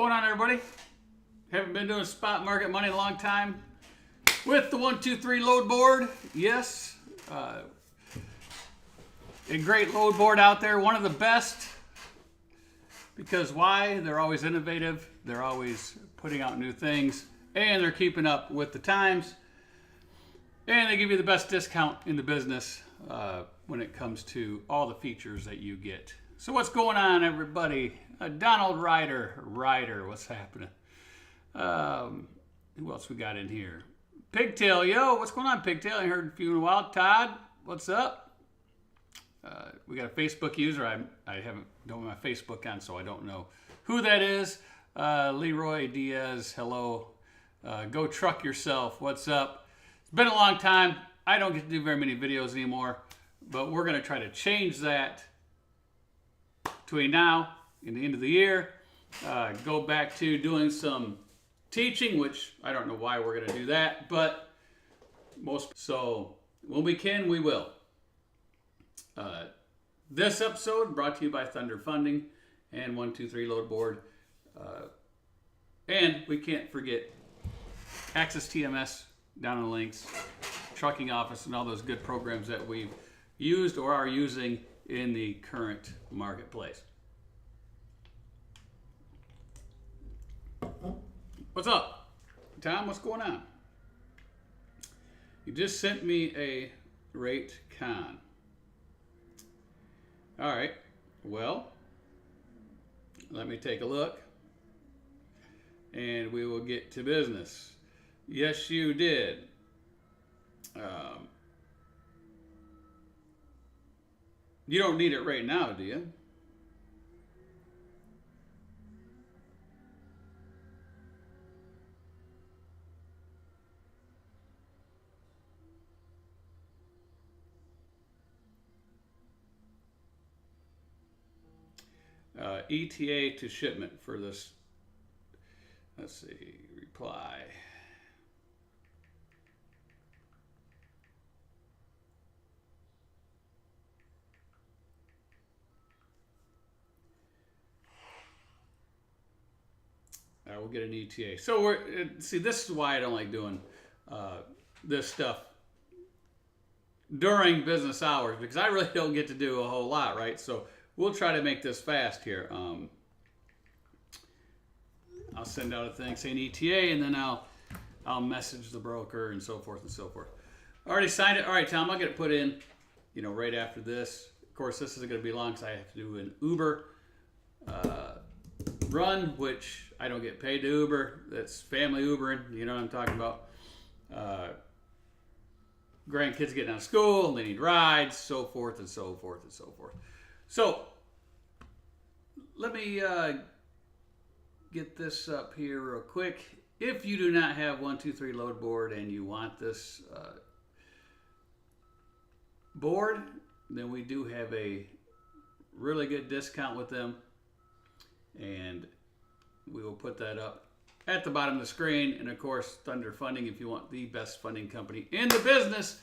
going on, everybody? Haven't been doing spot market money in a long time with the 123 load board. Yes, a great load board out there, one of the best. Because why? They're always innovative, they're always putting out new things, and they're keeping up with the times, and they give you the best discount in the business when it comes to all the features that you get. So what's going on, everybody? Donald Ryder, what's happening? Who else we got in here? Pigtail, yo, what's going on, Pigtail? I heard you in a while. Todd, what's up? We got a Facebook user. I don't have my Facebook on, so I don't know who that is. Leroy Diaz, hello. Go truck yourself. What's up? It's been a long time. I don't get to do very many videos anymore, but we're going to try to change that between now and the end of the year. Go back to doing some teaching, which I don't know why we're going to do that, but so when we can, we will. This episode brought to you by Thunder Funding and 123 load board. And we can't forget AXISTMS down in the links, Trucking Office, and all those good programs that we've used or are using in the current marketplace. What's up, Tom? What's going on? You just sent me a rate con. All right, well, let me take a look and we will get to business. Yes, you did. You don't need it right now, do you? ETA to shipment for this. Let's see, reply. We'll get an ETA. So see, this is why I don't like doing this stuff during business hours, because I really don't get to do a whole lot, right? So we'll try to make this fast here. I'll send out a thing saying ETA, and then I'll message the broker and so forth and so forth. I already signed it. All right, Tom, I'll get it put in, right after this. Of course, this isn't going to be long because I have to do an Uber run, which I don't get paid to Uber. That's family Ubering. You know what I'm talking about. Grandkids getting out of school, and they need rides, so forth and so forth and so forth. So let me get this up here real quick. If you do not have 123 load board and you want this board, then we do have a really good discount with them, and we will put that up at the bottom of the screen. And of course, Thunder Funding, if you want the best funding company in the business,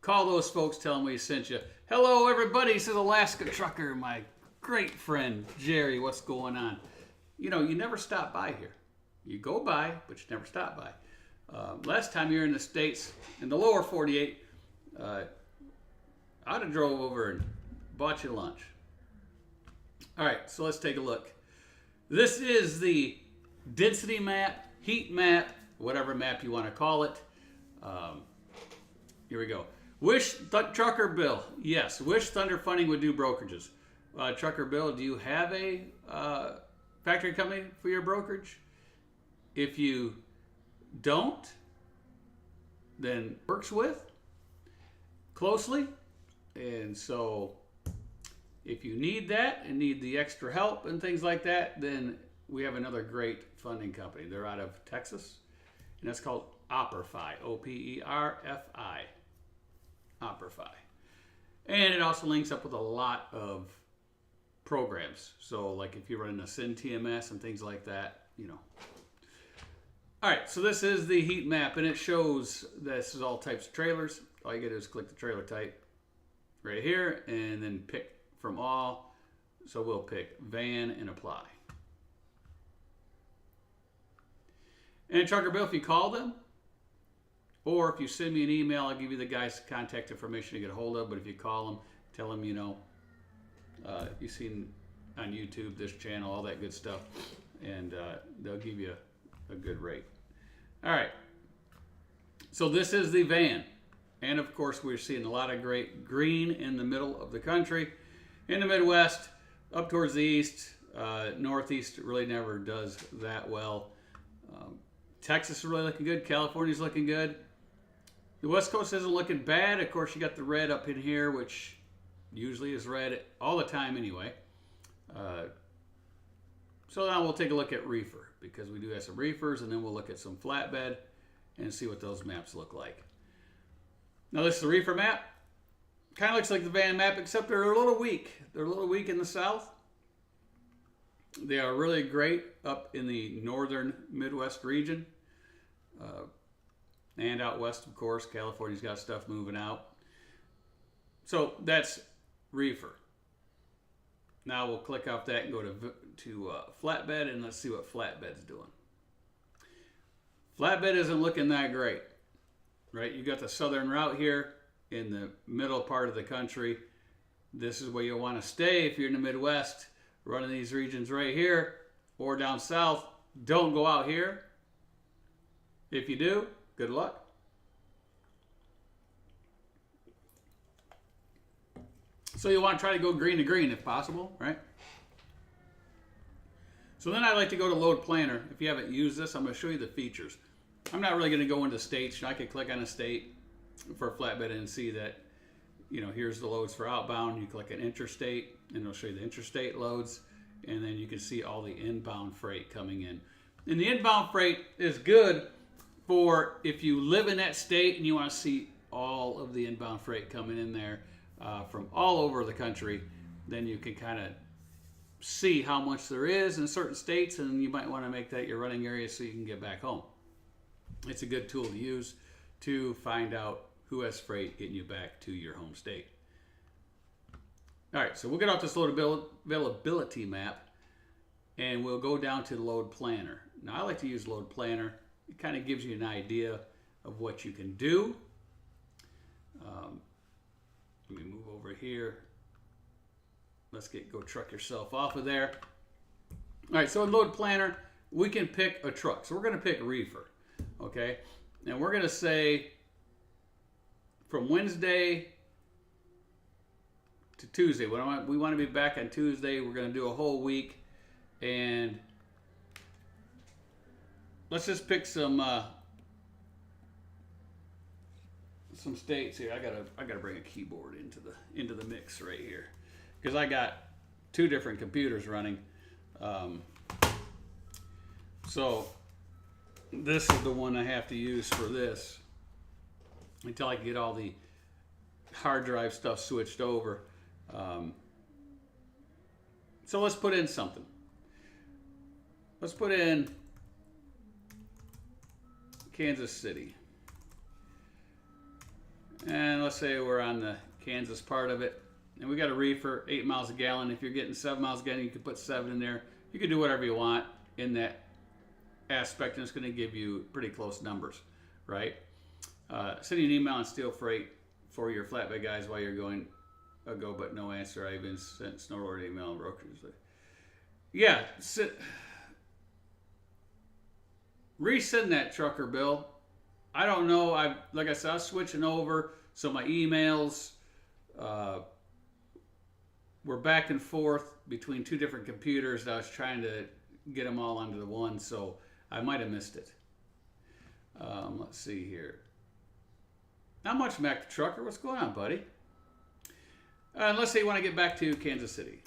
call those folks, tell them we sent you. Hello, everybody. This is Alaska Trucker, my great friend, Jerry. What's going on? You never stop by here. You go by, but you never stop by. Last time you were in the States, in the lower 48, I'd have drove over and bought you lunch. All right, so let's take a look. This is the density map, heat map, whatever map you want to call it. Here we go. Wish Trucker Bill. Yes, wish Thunder Funding would do brokerages. Trucker Bill, do you have a factory company for your brokerage? If you don't, then works with closely. And so if you need that and need the extra help and things like that, then we have another great funding company. They're out of Texas, and that's called Opperfi, O-P-E-R-F-I. Opperfi. And it also links up with a lot of programs. So like if you're running a SIN TMS and things like that, All right, so this is the heat map, and it shows this is all types of trailers. All you gotta do is click the trailer type right here, and then pick from all. So we'll pick van and apply. And Trucker Bill, if you call them, or if you send me an email, I'll give you the guy's contact information to get a hold of. But if you call them, tell them, you know, you've seen on YouTube this channel, all that good stuff, and they'll give you a good rate. All right. So this is the van. And of course, we're seeing a lot of great green in the middle of the country. In the Midwest, up towards the east, Northeast really never does that well. Texas is really looking good. California's looking good. The West Coast isn't looking bad. Of course, you got the red up in here, which usually is red all the time anyway. So now we'll take a look at reefer, because we do have some reefers, and then we'll look at some flatbed and see what those maps look like. Now this is the reefer map. Kind of looks like the van map, except they're a little weak. They're a little weak in the south. They are really great up in the northern Midwest region. And out west, of course. California's got stuff moving out. So that's reefer. Now we'll click off that and go to flatbed, and let's see what flatbed's doing. Flatbed isn't looking that great, right? You got the southern route here in the middle part of the country. This is where you'll want to stay if you're in the Midwest, running these regions right here, or down south. Don't go out here. If you do, good luck. So you want to try to go green to green if possible, right? So then I like to go to Load Planner. If you haven't used this, I'm going to show you the features. I'm not really going to go into states. I can click on a state for a flatbed and see that, you know, here's the loads for outbound. You click on interstate, and it'll show you the interstate loads, and then you can see all the inbound freight coming in. And the inbound freight is good for if you live in that state and you want to see all of the inbound freight coming in there from all over the country. Then you can kind of see how much there is in certain states, and you might want to make that your running area so you can get back home. It's a good tool to use to find out who has freight getting you back to your home state. All right, so we'll get off this load availability map, and we'll go down to the Load Planner. Now, I like to use Load Planner. It kind of gives you an idea of what you can do. Let me move over here. Let's go truck yourself off of there. All right, so in Load Planner, we can pick a truck. So we're going to pick reefer, okay? And we're going to say from Wednesday to Tuesday. We want to be back on Tuesday. We're going to do a whole week. And let's just pick some states here. I gotta bring a keyboard into the mix right here, because I got two different computers running. So this is the one I have to use for this until I can get all the hard drive stuff switched over. So let's put in something. Let's put in Kansas City. And let's say we're on the Kansas part of it. And we got a reefer, 8 miles a gallon. If you're getting 7 miles a gallon, you can put 7 in there. You can do whatever you want in that aspect, and it's going to give you pretty close numbers, right? Send you an email on steel freight for your flatbed guys while you're going go, but no answer. I've been sent snow order email and brokers. Yeah, resend that, Trucker Bill. I don't know. Like I said, I was switching over, so my emails were back and forth between two different computers. I was trying to get them all onto the one, so I might have missed it. Let's see here. Not much, Mac the Trucker. What's going on, buddy? Let's say you want to get back to Kansas City.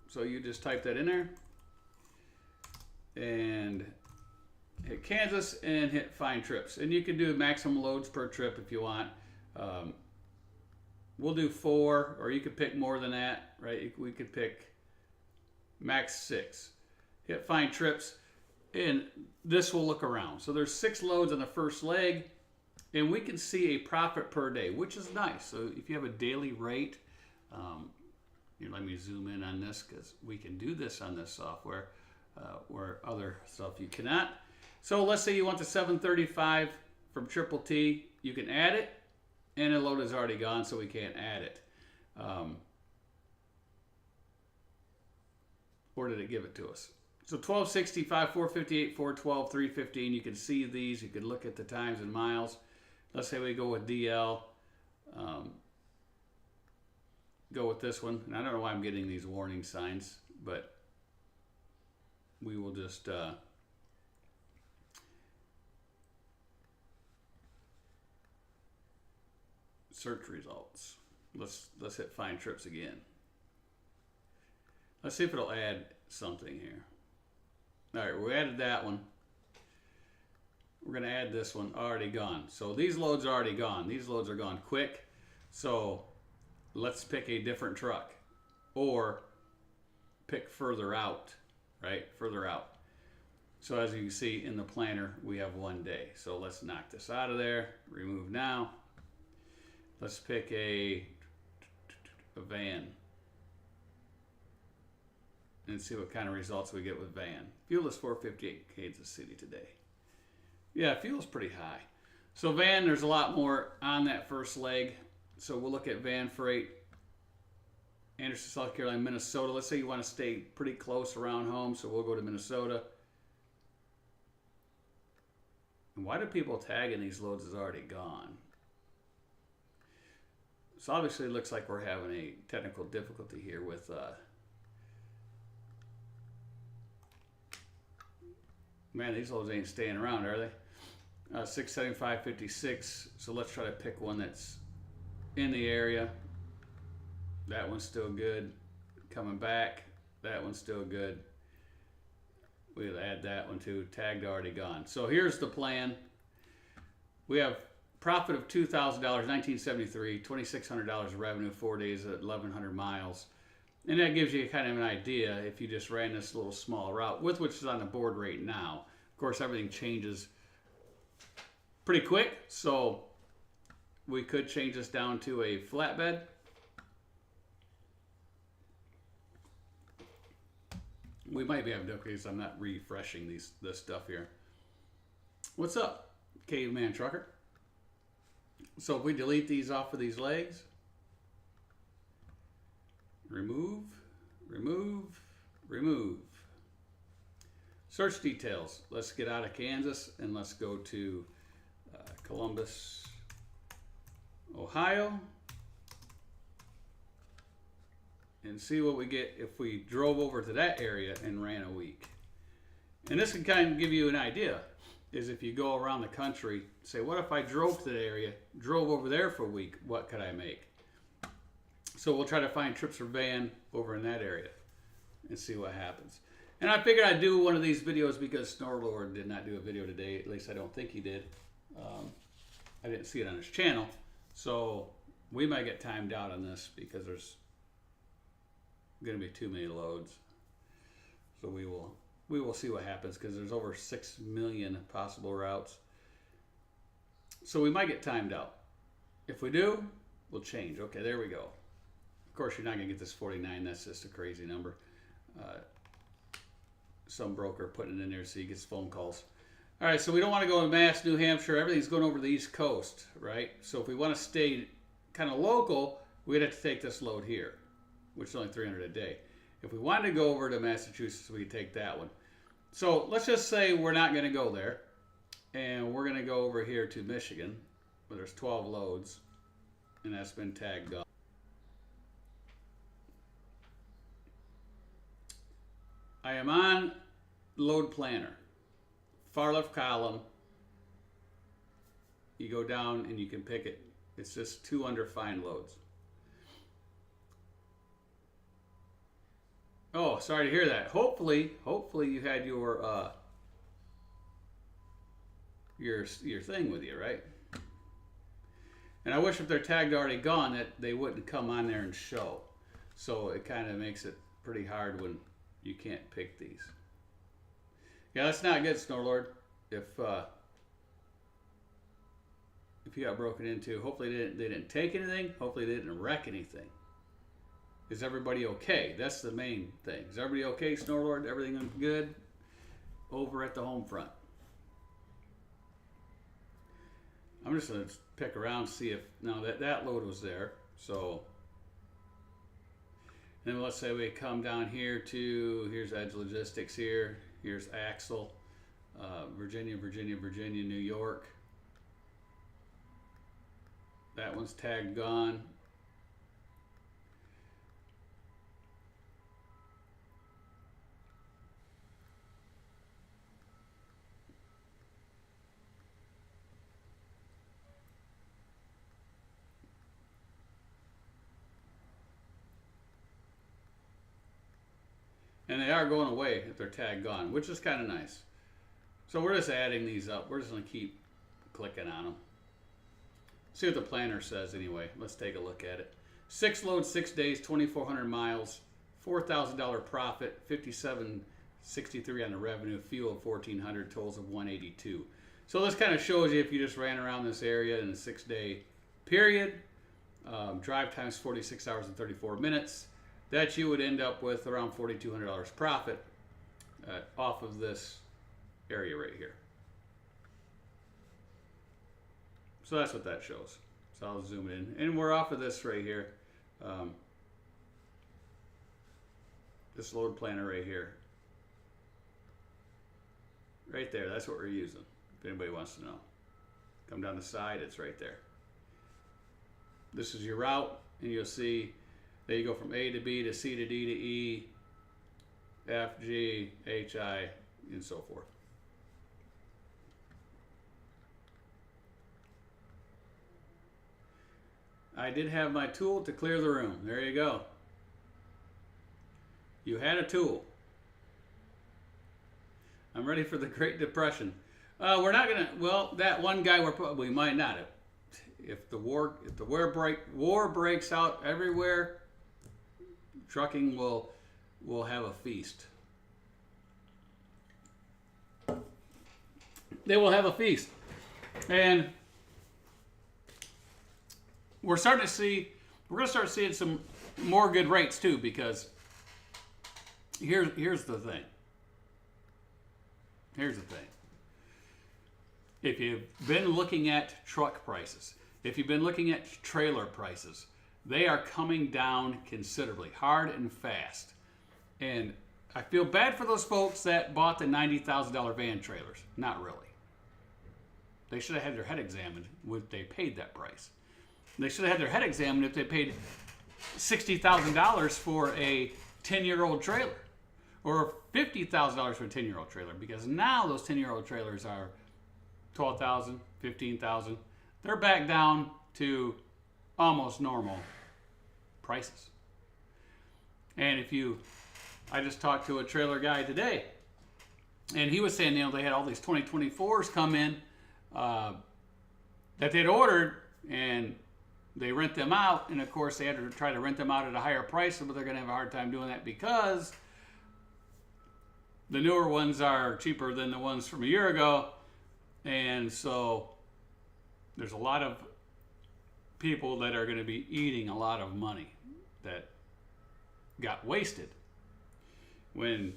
So you just type that in there and hit Kansas and hit find trips. And you can do maximum loads per trip if you want. We'll do 4, or you could pick more than that, right? We could pick max 6. Hit find trips, and this will look around. So there's 6 loads on the first leg, and we can see a profit per day, which is nice. So if you have a daily rate, let me zoom in on this, because we can do this on this software where other stuff you cannot. So let's say you want the 735 from Triple T. You can add it, and the load is already gone, so we can't add it. Or did it give it to us? So 1265, 458, 412, 315. You can see these. You can look at the times in miles. Let's say we go with DL. Go with this one. And I don't know why I'm getting these warning signs, but we will just search results. Let's hit find trips again. Let's see if it'll add something here. All right, we added that one. We're going to add this one, already gone. So these loads are already gone. These loads are gone quick. So let's pick a different truck or pick further out, right? Further out. So as you can see in the planner, we have 1 day. So let's knock this out of there, remove now. Let's pick a van and see what kind of results we get with van. Fuel is 458 Kansas City today. Yeah, fuel's pretty high. So van, there's a lot more on that first leg. So we'll look at van freight. Anderson, South Carolina, Minnesota. Let's say you want to stay pretty close around home, so we'll go to Minnesota. And why do people tag in these loads as already gone? So obviously it looks like we're having a technical difficulty here with man, these loads ain't staying around, are they? 675.56. So let's try to pick one that's in the area. That one's still good. Coming back. That one's still good. We'll add that one too. Tagged, already gone. So here's the plan. We have profit of $2,000, 1973, $2,600 revenue, 4 days at 1,100 miles. And that gives you kind of an idea if you just ran this little small route, with which is on the board right now. Of course, everything changes pretty quick, so we could change this down to a flatbed. We might be having difficulties. I'm not refreshing this stuff here. What's up, Caveman Trucker? So if we delete these off of these legs, remove, remove, remove. Search details. Let's get out of Kansas and let's go to Columbus, Ohio, and see what we get if we drove over to that area and ran a week. And this can kind of give you an idea, is if you go around the country, say, what if I drove to the area, drove over there for a week, what could I make? So we'll try to find trips for van over in that area and see what happens. And I figured I'd do one of these videos because Snorlord did not do a video today. At least I don't think he did. I didn't see it on his channel. So we might get timed out on this because there's going to be too many loads. So we will see what happens because there's over 6 million possible routes. So we might get timed out. If we do, we'll change. Okay, there we go. Of course, you're not going to get this 49. That's just a crazy number. Some broker putting it in there so he gets phone calls. All right, so we don't want to go to Mass, New Hampshire. Everything's going over the East Coast, right? So if we want to stay kind of local, we'd have to take this load here, which is only 300 a day. If we wanted to go over to Massachusetts, we could take that one. So let's just say we're not going to go there, and we're going to go over here to Michigan, where there's 12 loads, and that's been tagged up. I am on Load Planner. Far left column, you go down and you can pick it. It's just 2 under find loads. Oh, sorry to hear that. Hopefully you had your thing with you, right? And I wish if they're tagged already gone that they wouldn't come on there and show. So it kind of makes it pretty hard when you can't pick these. Yeah, that's not good, Snorlord. If you got broken into, hopefully they didn't take anything. Hopefully they didn't wreck anything. Is everybody okay? That's the main thing. Is everybody okay, Snorlord? Everything good over at the home front? I'm just going to pick around, see if, now that load was there. So then let's say we come down here to, here's Edge Logistics here. Here's Axle, Virginia, New York. That one's tagged gone. And they are going away if they're tagged gone, which is kind of nice. So we're just adding these up. We're just going to keep clicking on them. See what the planner says anyway. Let's take a look at it. 6 loads, 6 days, 2,400 miles, $4,000 profit, $57.63 on the revenue, fuel of $1,400, tolls of $182. So this kind of shows you if you just ran around this area in a 6-day period, drive times 46 hours and 34 minutes, that you would end up with around $4,200 profit off of this area right here. So that's what that shows. So I'll zoom in. And we're off of this right here. This load planner right here. Right there, that's what we're using. If anybody wants to know. Come down the side, it's right there. This is your route, and you'll see that you go from A to B to C to D to E, F, G, H, I, and so forth. I did have my tool to clear the room. There you go. You had a tool. I'm ready for the Great Depression. We're not gonna. Well, that one guy we might not have. If the war breaks out everywhere, trucking will have a feast. They will have a feast, and we're going to start seeing some more good rates too, because here's the thing. Here's the thing. If you've been looking at truck prices, if you've been looking at trailer prices, they are coming down considerably, hard and fast. And I feel bad for those folks that bought the $90,000 van trailers. Not really. They should have had their head examined if they paid that price. They should have had their head examined if they paid $60,000 for a 10-year-old trailer, or $50,000 for a 10-year-old trailer, because now those 10-year-old trailers are $12,000, $15,000. They're back down to almost normal prices. And I just talked to a trailer guy today, and he was saying, they had all these 2024s come in that they'd ordered, and they rent them out, and of course they had to try to rent them out at a higher price, but they're going to have a hard time doing that because the newer ones are cheaper than the ones from a year ago. And so there's a lot of people that are going to be eating a lot of money that got wasted when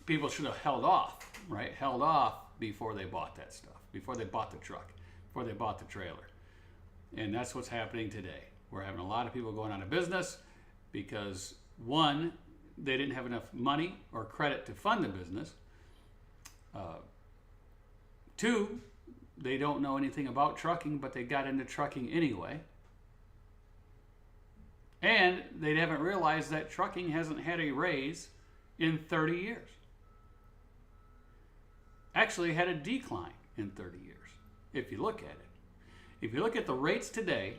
people should have held off, right? Held off before they bought that stuff, before they bought the truck, before they bought the trailer. And that's what's happening today. We're having a lot of people going out of business because, one, they didn't have enough money or credit to fund the business. Two, they don't know anything about trucking, but they got into trucking anyway. And they haven't realized that trucking hasn't had a raise in 30 years. Actually had a decline in 30 years, if you look at it. If you look at the rates today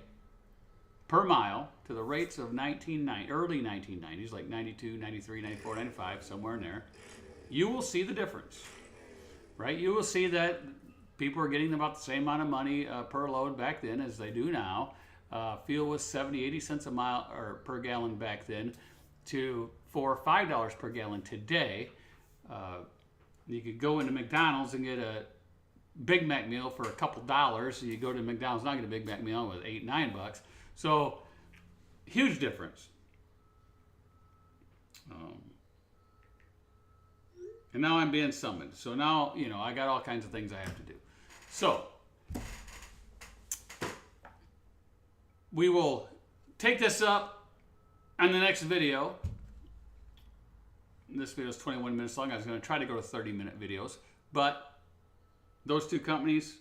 per mile to the rates of early 1990s, like 92, 93, 94, 95, somewhere in there, you will see the difference, right? You will see that people are getting about the same amount of money per load back then as they do now. Fuel was 70, 80 cents a mile or per gallon back then to $4 or $5 per gallon today. You could go into McDonald's and get a Big Mac meal for a couple dollars. You go to McDonald's, not get a Big Mac meal with $8, $9. So huge difference. And now I'm being summoned. So now, I got all kinds of things I have to do. So we will take this up on the next video. This video is 21 minutes long. I was going to try to go to 30-minute videos. But those two companies,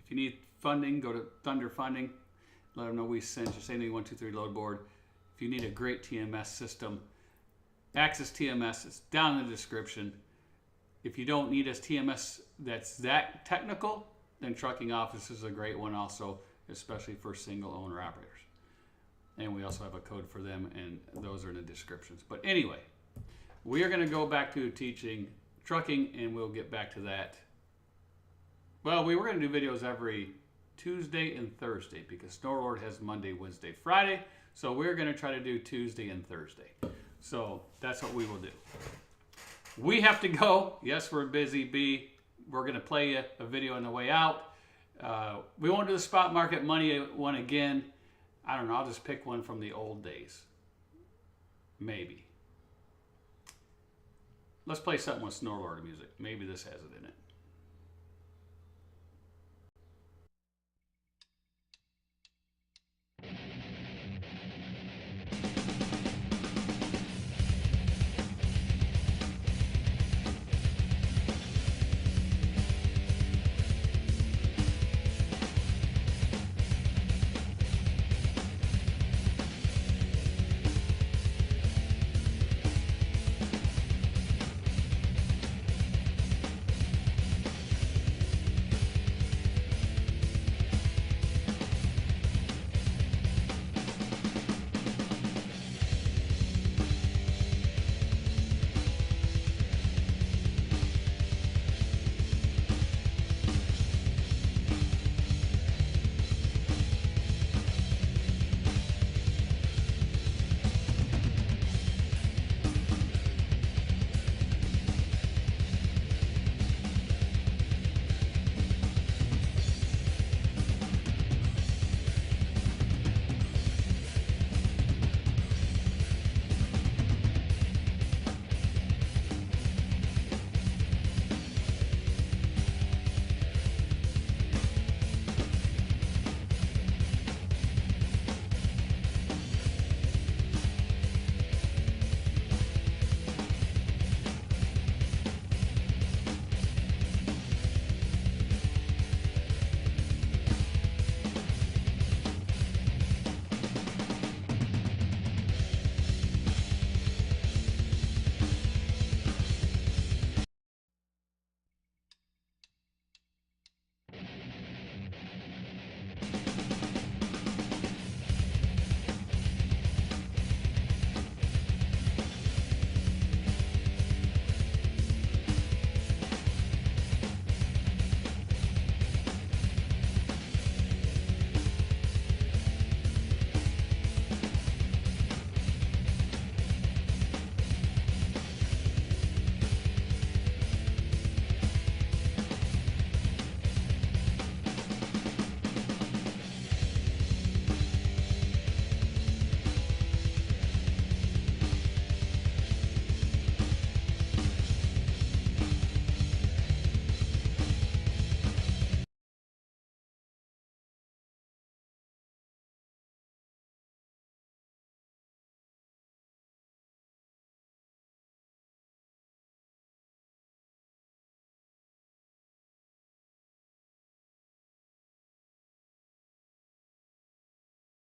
if you need funding, go to Thunder Funding. Let them know we sent you. Same thing, 123LoadBoard. If you need a great TMS system, AXISTMS is down in the description. If you don't need a TMS that's that technical, then Trucking Office is a great one also, especially for single owner operators. And we also have a code for them, and those are in the descriptions. But anyway, we are going to go back to teaching trucking, and we'll get back to that. Well, we were going to do videos every Tuesday and Thursday because SnowLord has Monday, Wednesday, Friday. So we're going to try to do Tuesday and Thursday. So that's what we will do. We have to go. Yes, we're busy, B. We're going to play you a video on the way out. We won't do the spot market money one again. I don't know. I'll just pick one from the old days. Maybe. Let's play something with SnowLord music. Maybe this has it in it.